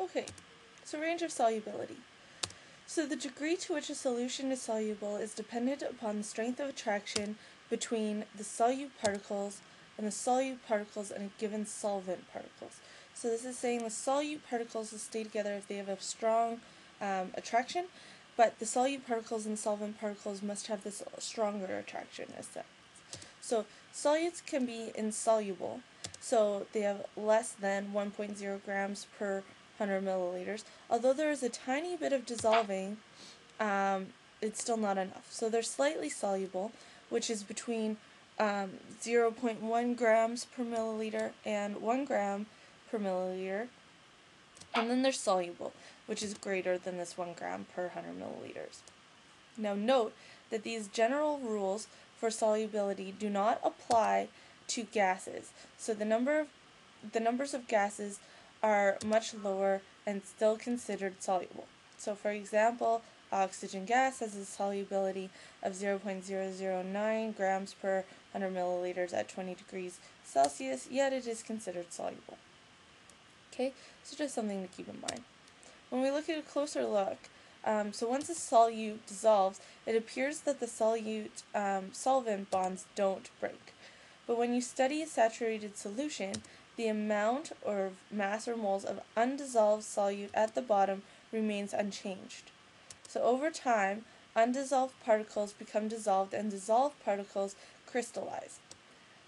Okay, so range of solubility. So the degree to which a solution is soluble is dependent upon the strength of attraction between the solute particles and the solute particles and a given solvent particles. So this is saying the solute particles will stay together if they have a strong attraction, but the solute particles and solvent particles must have this stronger attraction as such. So solutes can be insoluble, so they have less than 1.0 grams per 100 milliliters. Although there is a tiny bit of dissolving, it's still not enough. So they're slightly soluble, which is between 0.1 grams per milliliter and 1 gram per milliliter. And then they're soluble, which is greater than this 1 gram per 100 milliliters. Now note that these general rules for solubility do not apply to gases. So the numbers of gases are much lower and still considered soluble. So for example, oxygen gas has a solubility of 0.009 grams per 100 milliliters at 20 degrees Celsius, yet it is considered soluble. Okay, so just something to keep in mind. When we look at a closer look, so once a solute dissolves, it appears that the solute-solvent bonds don't break. But when you study a saturated solution, the amount or mass or moles of undissolved solute at the bottom remains unchanged. So over time, undissolved particles become dissolved and dissolved particles crystallize.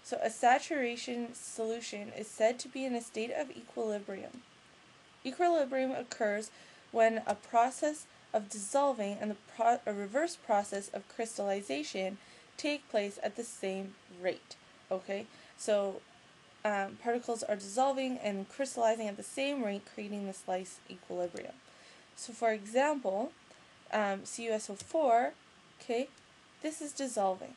So a saturation solution is said to be in a state of equilibrium. Equilibrium occurs when a process of dissolving and a reverse process of crystallization take place at the same rate. Okay, so particles are dissolving and crystallizing at the same rate, creating this nice equilibrium. So for example, CuSO4, okay, this is dissolving,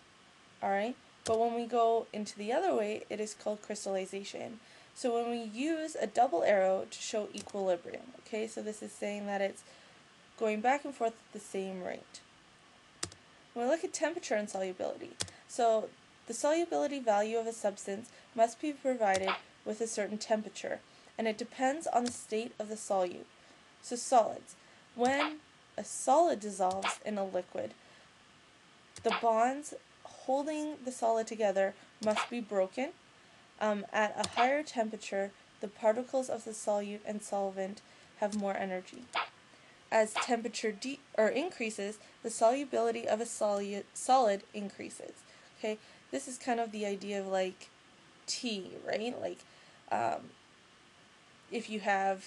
alright? But when we go into the other way, it is called crystallization. So when we use a double arrow to show equilibrium, okay, so this is saying that it's going back and forth at the same rate. When we look at temperature and solubility, so the solubility value of a substance must be provided with a certain temperature, and it depends on the state of the solute. So solids. When a solid dissolves in a liquid, the bonds holding the solid together must be broken. At a higher temperature, the particles of the solute and solvent have more energy. As temperature increases, the solubility of a solid increases. Okay, this is kind of the idea of like tea, right? Like if you have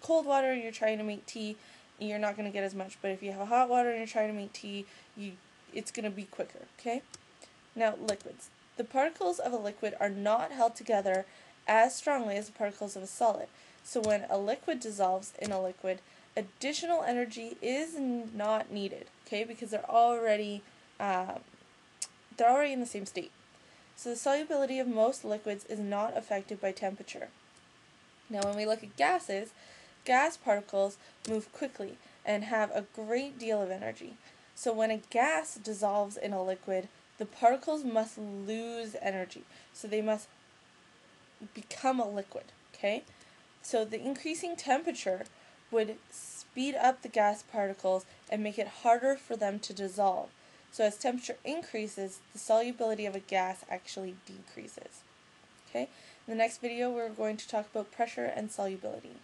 cold water and you're trying to make tea, you're not going to get as much. But if you have hot water and you're trying to make tea, it's going to be quicker. Okay. Now liquids. The particles of a liquid are not held together as strongly as the particles of a solid. So when a liquid dissolves in a liquid, additional energy is not needed, okay, because they're already in the same state. So the solubility of most liquids is not affected by temperature. Now when we look at gases, gas particles move quickly and have a great deal of energy. So when a gas dissolves in a liquid, the particles must lose energy. So they must become a liquid, okay? So the increasing temperature would speed up the gas particles and make it harder for them to dissolve. So as temperature increases, the solubility of a gas actually decreases. Okay? In the next video, we're going to talk about pressure and solubility.